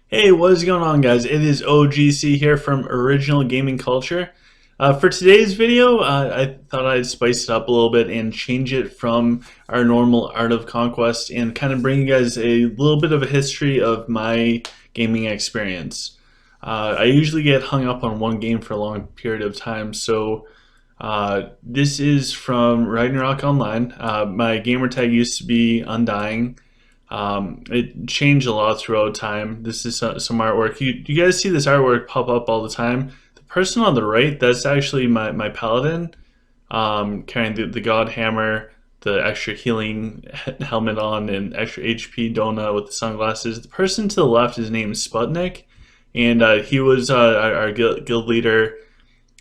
Hey, what is going on, guys? It is OGC here from Original Gaming Culture. For today's video, I thought I'd spice it up a little bit and change it from our normal Art of Conquest and kind of bring you guys a little bit of a history of my gaming experience. I usually get hung up on one game for a long period of time, so this is from Ragnarok Online. My gamer tag used to be Undying. It changed a lot throughout time. This is some artwork. You guys see this artwork pop up all the time. The person on the right, that's actually my paladin, carrying the god hammer, the extra healing helmet on, and extra HP donut with the sunglasses. The person to the left, his name is Sputnik, and he was our guild leader.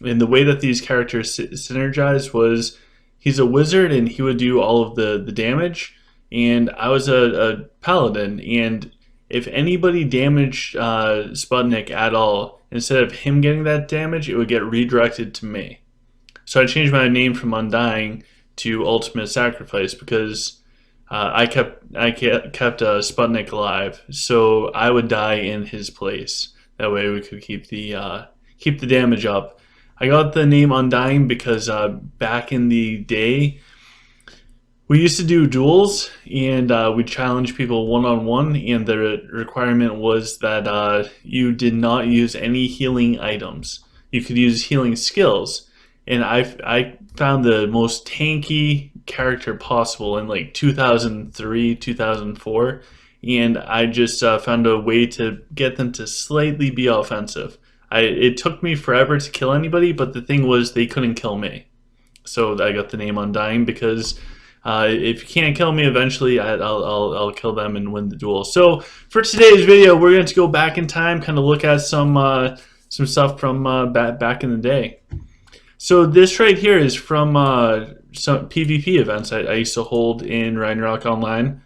And the way that these characters synergize was he's a wizard and he would do all of the damage, and I was a paladin. And if anybody damaged Sputnik at all, instead of him getting that damage, it would get redirected to me. So I changed my name from Undying to Ultimate Sacrifice because I kept Sputnik alive, so I would die in his place. That way we could keep the damage up. I got the name Undying because back in the day, we used to do duels, and we challenge people one-on-one, and the requirement was that you did not use any healing items. You could use healing skills, and I found the most tanky character possible in like 2003, 2004, and I just found a way to get them to slightly be offensive. It took me forever to kill anybody, but the thing was they couldn't kill me. So I got the name Undying because if you can't kill me, eventually I'll kill them and win the duel. So for today's video, we're going to go back in time, kind of look at some stuff from back in the day. So this right here is from some PvP events I used to hold in Ragnarok Online.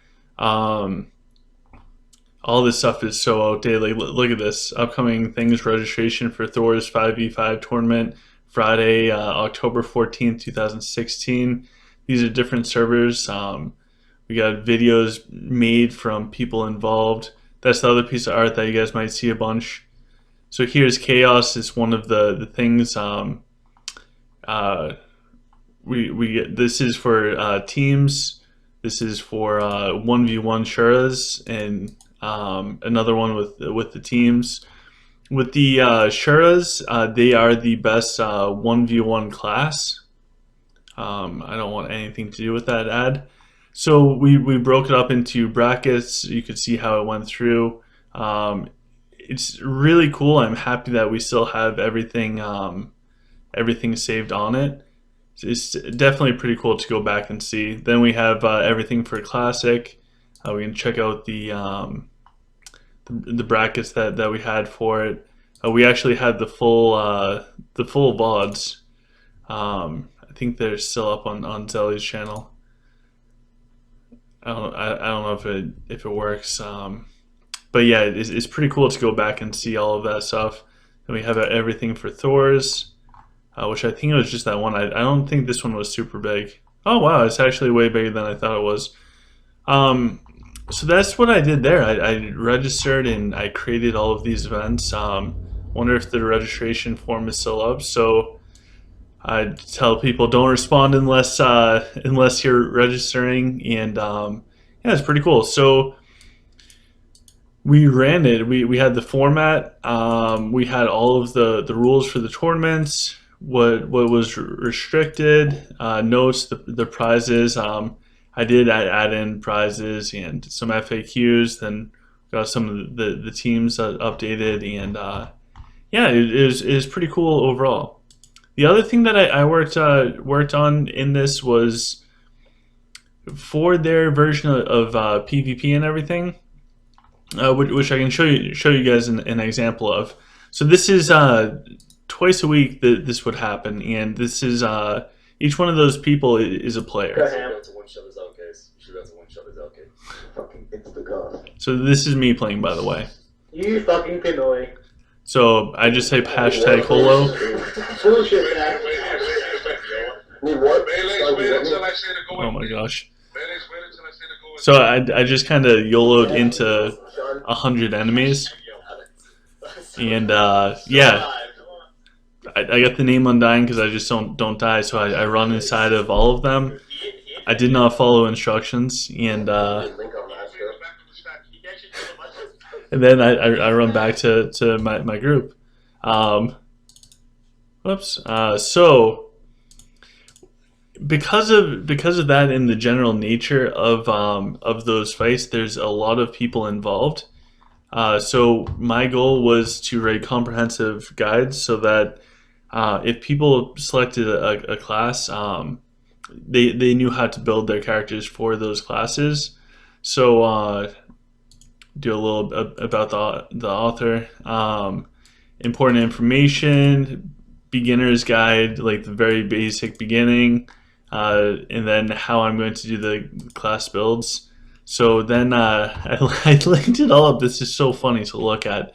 All this stuff is so outdated. Like, look at this. Upcoming things: registration for Thor's 5v5 tournament, Friday, October 14th, 2016. These are different servers. We got videos made from people involved. That's the other piece of art that you guys might see a bunch. So here's Chaos. It's one of the things. This is for teams. This is for 1v1 Shuras, and another one with the teams. With the Shuras, they are the best 1v1 class. I don't want anything to do with that ad. So we broke it up into brackets. You could see how it went through. It's really cool. I'm happy that we still have everything saved on it. It's definitely pretty cool to go back and see. Then we have everything for Classic. We can check out the brackets that we had for it. We actually had the full VODs. I think they're still up on Zelly's channel. I don't know if it works. But yeah, it's pretty cool to go back and see all of that stuff. And we have everything for Thor's, which I think it was just that one. I don't think this one was super big. Oh wow, it's actually way bigger than I thought it was. So that's what I did there. I registered and I created all of these events. Wonder if the registration form is still up. So I tell people don't respond unless you're registering, and yeah, it's pretty cool. So we ran it. We had the format. We had all of the rules for the tournaments. What was restricted, notes, the prizes. I did add in prizes and some FAQs. Then got some of the teams updated, and yeah, it was pretty cool overall. The other thing that I worked on in this was for their version of PvP and everything, which I can show you guys an example of. So this is twice a week that this would happen, and this is each one of those people is a player. So this is me playing, by the way. You fucking Pinoy. So I just type hashtag holo. Oh my gosh. So I just kind of YOLO'd into 100 enemies. And Still yeah, alive. I got the name Undying because I just don't die. So I run inside of all of them. I did not follow instructions, and then I run back to my group. Um, Whoops. So because of that and the general nature of those fights, there's a lot of people involved. So my goal was to write comprehensive guides so that if people selected a class, they knew how to build their characters for those classes. So do a little about the author. Important information, beginner's guide, like the very basic beginning, and then how I'm going to do the class builds. So then I linked it all up. This is so funny to look at.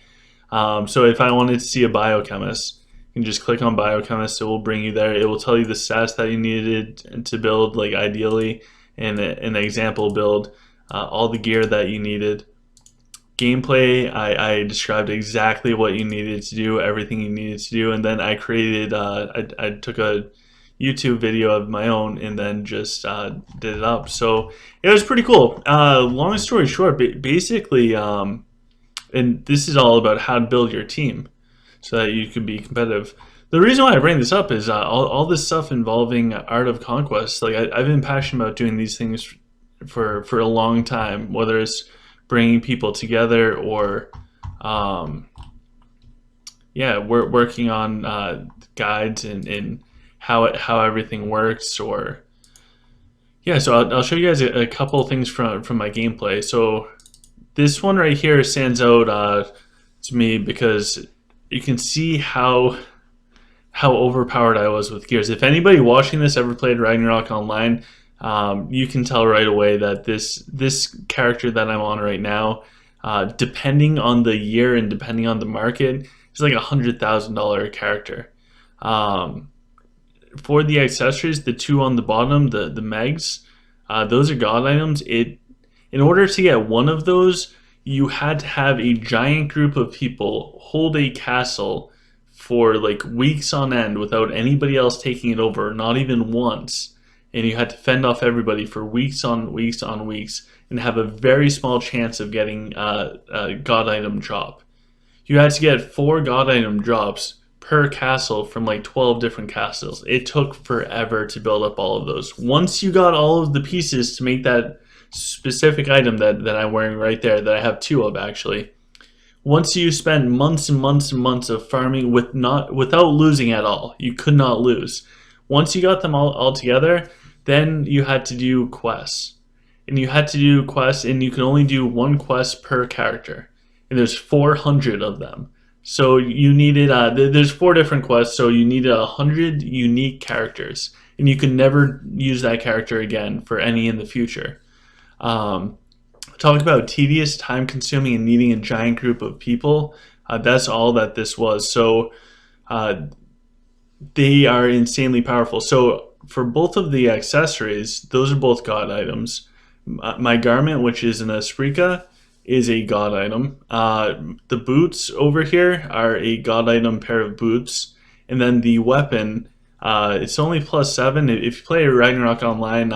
So if I wanted to see a biochemist, you can just click on biochemist. It will bring you there. It will tell you the stats that you needed to build, like ideally, and an example build, all the gear that you needed. Gameplay, I described exactly what you needed to do, everything you needed to do, and then I created, I took a YouTube video of my own and then just did it up. So it was pretty cool. Long story short, basically, and this is all about how to build your team so that you can be competitive. The reason why I bring this up is all this stuff involving Art of Conquest. Like I've been passionate about doing these things for a long time, whether it's bringing people together or yeah, we're working on guides and how everything works. Or yeah, so I'll show you guys a couple of things from my gameplay. So this one right here stands out to me because you can see how overpowered I was with gears. If anybody watching this ever played Ragnarok Online, you can tell right away that this character that I'm on right now, depending on the year and depending on the market, is like $100,000 character. Um, for the accessories, the two on the bottom, the megs, those are god items. In order to get one of those, you had to have a giant group of people hold a castle for like weeks on end without anybody else taking it over, not even once. And you had to fend off everybody for weeks on weeks on weeks and have a very small chance of getting a god item drop. You had to get 4 god item drops per castle from like 12 different castles. It took forever to build up all of those. Once you got all of the pieces to make that specific item that I'm wearing right there, that I have 2 of actually, once you spend months and months and months of farming without losing at all, you could not lose. Once you got them all together, then you had to do quests. And you had to do quests, and you can only do 1 quest per character. And there's 400 of them. So you needed, there's 4 different quests, so you needed 100 unique characters. And you can never use that character again for any in the future. Talk about tedious, time consuming, and needing a giant group of people. That's all that this was. So they are insanely powerful. So for both of the accessories, those are both god items. My garment, which is an Esprika, is a god item. The boots over here are a god item pair of boots. And then the weapon, it's only +7. If you play Ragnarok Online,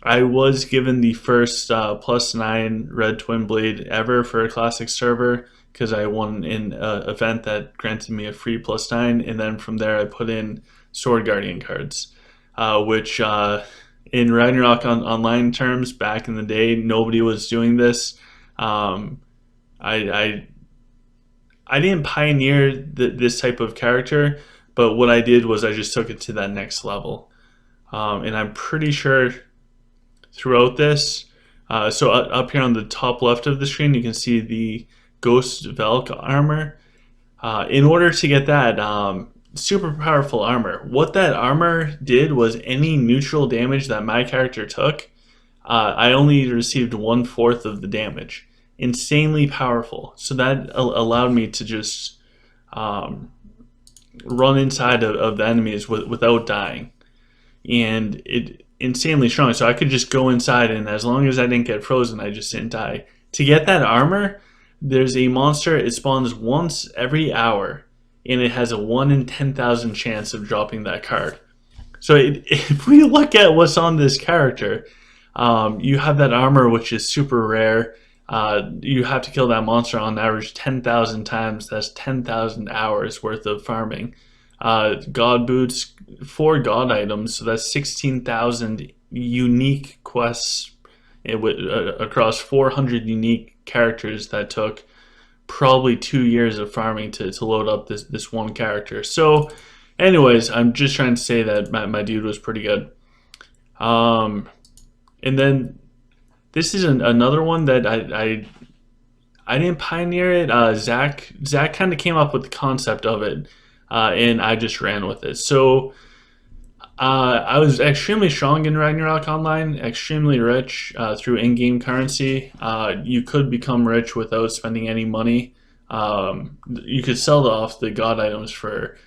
I was given the first +9 red twin blade ever for a classic server because I won an event that granted me a free +9, and then from there I put in sword guardian cards, which in Ragnarok Online terms back in the day nobody was doing this. I I didn't pioneer this type of character, but what I did was I just took it to that next level, and I'm pretty sure throughout this. So up here on the top left of the screen, you can see the Ghost Velk armor. In order to get that super powerful armor, what that armor did was any neutral damage that my character took, I only received 1/4 of the damage. Insanely powerful. So that allowed me to just run inside of the enemies without dying, and it insanely strong. So I could just go inside, and as long as I didn't get frozen, I just didn't die. To get that armor, There's a monster. It spawns once every hour, and it has a 1 in 10,000 chance of dropping that card. So if we look at what's on this character, you have that armor, which is super rare. You have to kill that monster on average 10,000 times. That's 10,000 hours worth of farming. God boots, 4 god items, so that's 16,000 unique quests across 400 unique characters that took probably 2 years of farming to load up this one character. So, anyways, I'm just trying to say that my dude was pretty good. Um, and then this is another one that I didn't pioneer it. Zach kind of came up with the concept of it, and I just ran with it. So I was extremely strong in Ragnarok Online, extremely rich through in-game currency. You could become rich without spending any money. You could sell off the god items for,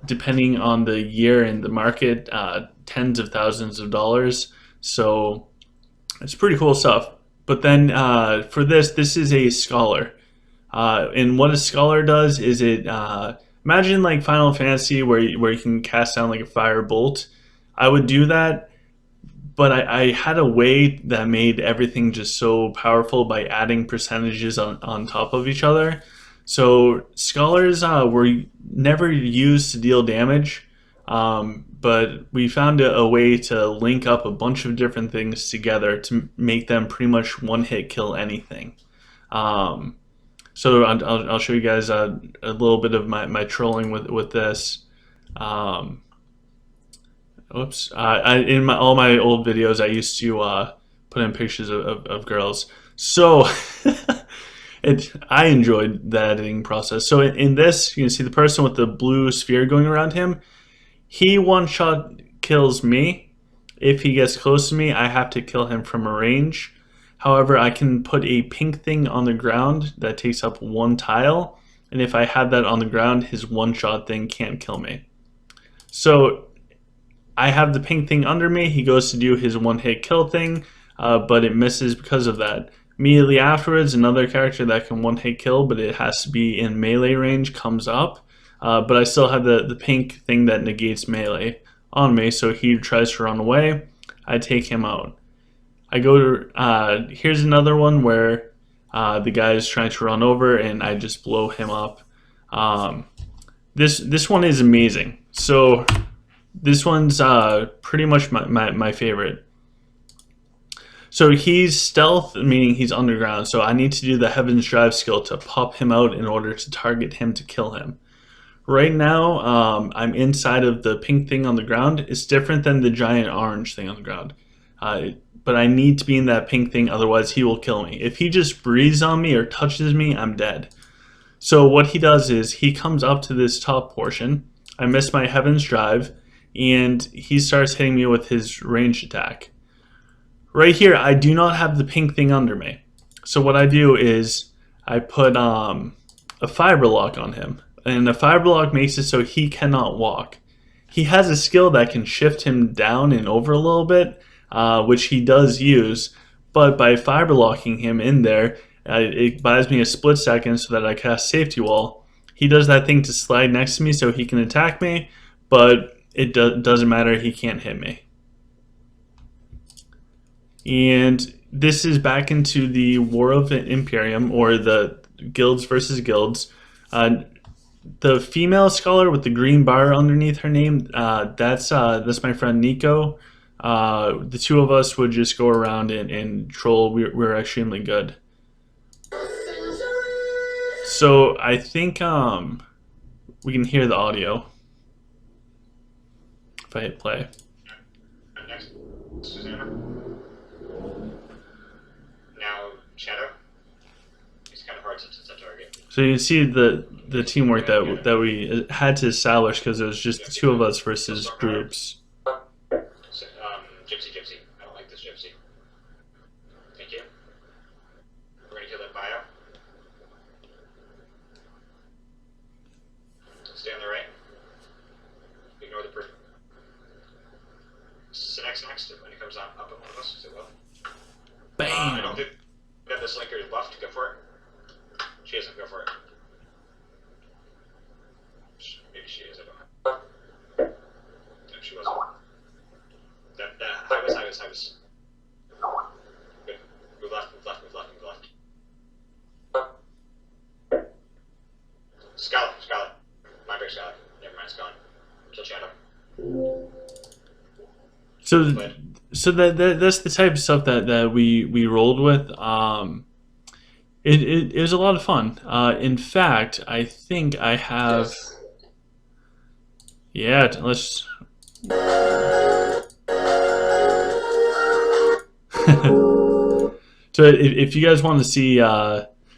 depending on the year and the market, tens of thousands of dollars. So it's pretty cool stuff. But then for this is a scholar. And what a scholar does is imagine like Final Fantasy where you can cast down like a fire bolt. I would do that, but I had a way that made everything just so powerful by adding percentages on top of each other. So scholars were never used to deal damage, but we found a way to link up a bunch of different things together to make them pretty much one hit kill anything. Um, so I'll show you guys a little bit of my trolling with this. Um, Oops. In all my old videos, I used to put in pictures of girls. So I enjoyed the editing process. So in this, you can see the person with the blue sphere going around him. He one shot kills me. If he gets close to me, I have to kill him from a range. However, I can put a pink thing on the ground that takes up 1 tile. And if I have that on the ground, his one shot thing can't kill me. So I have the pink thing under me. He goes to do his one hit kill thing, but it misses because of that. Immediately afterwards, another character that can one hit kill, but it has to be in melee range, comes up. But I still have the pink thing that negates melee on me, so he tries to run away. I take him out. I go to, here's another one where the guy is trying to run over, and I just blow him up. This one is amazing. So this one's pretty much my favorite. So he's stealth, meaning he's underground. So I need to do the Heaven's Drive skill to pop him out in order to target him to kill him. Right now, I'm inside of the pink thing on the ground. It's different than the giant orange thing on the ground. But I need to be in that pink thing, otherwise he will kill me. If he just breathes on me or touches me, I'm dead. So what he does is he comes up to this top portion. I miss my Heaven's Drive, and he starts hitting me with his ranged attack. Right here, I do not have the pink thing under me. So what I do is I put a fiber lock on him. And the fiber block makes it so he cannot walk. He has a skill that can shift him down and over a little bit, which he does use. But by fiber locking him in there, it buys me a split second so that I cast Safety Wall. He does that thing to slide next to me so he can attack me, but it doesn't matter, he can't hit me. And this is back into the War of Imperium, or the guilds versus guilds. The female scholar with the green bar underneath her name, that's my friend Nico. The two of us would just go around and troll. We're extremely good. So I think we can hear the audio if I hit play. Next, Susanna. Now, Shadow. He's kind of hard to target. So you can see the teamwork that we had to establish because it was just the two of us versus groups. Gypsy. I don't like this Gypsy. Thank you. We're gonna kill that bio. Stay on the right. Ignore the person. Next, when it comes up on one of us, it will. Bam! I don't think we have this linker buff to go for it. She isn't. Go for it. Maybe she is. I don't know. No, she wasn't. High was. Good. Move left. Scarlet. My big Scarlet. Never mind, it's gone. Kill Shadow. So that's the type of stuff that we rolled with. It was a lot of fun. In fact, I think I have. Yes. Yeah, let's. So if you guys want to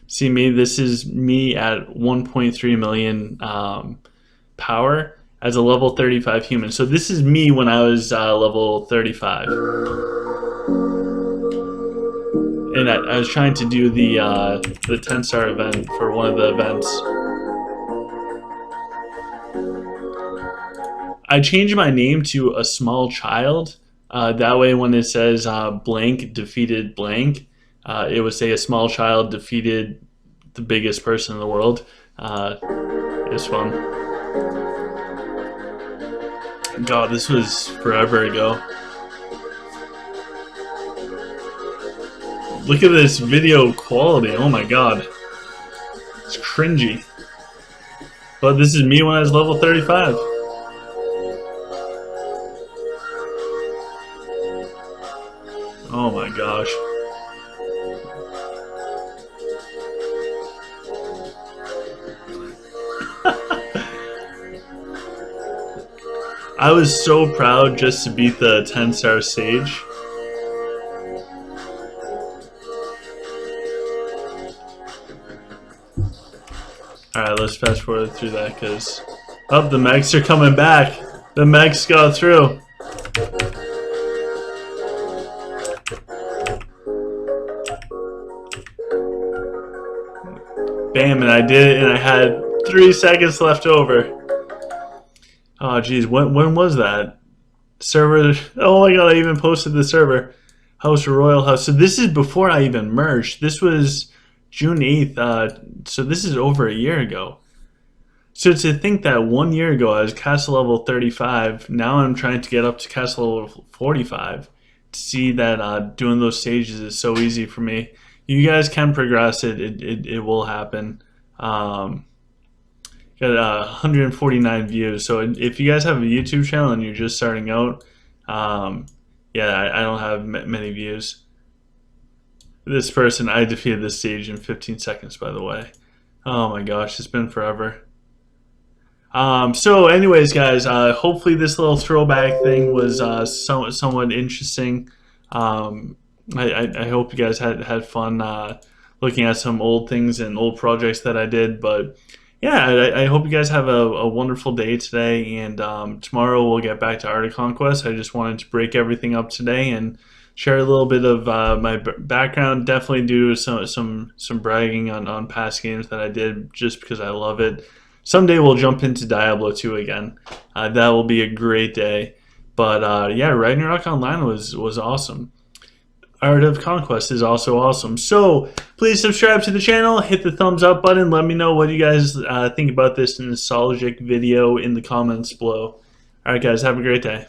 see me, this is me at 1.3 million power as a level 35 human. So this is me when I was level 35, and I was trying to do the 10-star event for one of the events. I changed my name to a small child. That way, when it says blank defeated blank, it would say a small child defeated the biggest person in the world. It was fun. God, this was forever ago. Look at this video quality. Oh my god. It's cringy. But this is me when I was level 35. Oh my gosh. I was so proud just to beat the 10-star stage. Alright, let's fast forward through that because... Oh, the mechs are coming back. The mechs got through. Bam, and I did it, and I had 3 seconds left over. Oh, geez, when was that? Server, oh my god, I even posted the server. House Royal House. So this is before I even merged. This was June 8th, so this is over a year ago. So to think that 1 year ago I was castle level 35, now I'm trying to get up to castle level 45. To see that doing those stages is so easy for me. You guys can progress it. It will happen. Got 149 views. So if you guys have a YouTube channel and you're just starting out, yeah, I don't have many views. This person, I defeated this stage in 15 seconds, by the way. Oh my gosh, it's been forever. So anyways, guys, hopefully this little throwback thing was somewhat interesting. I hope you guys had fun looking at some old things and old projects that I did. But yeah, I hope you guys have a wonderful day today. And tomorrow we'll get back to Art of Conquest. I just wanted to break everything up today and share a little bit of my background. Definitely do some bragging on past games that I did just because I love it. Someday we'll jump into Diablo 2 again. That will be a great day. But yeah, Ragnarok Online was awesome. Art of Conquest is also awesome. So please subscribe to the channel, hit the thumbs up button, let me know what you guys think about this nostalgic video in the comments below. Alright guys, have a great day.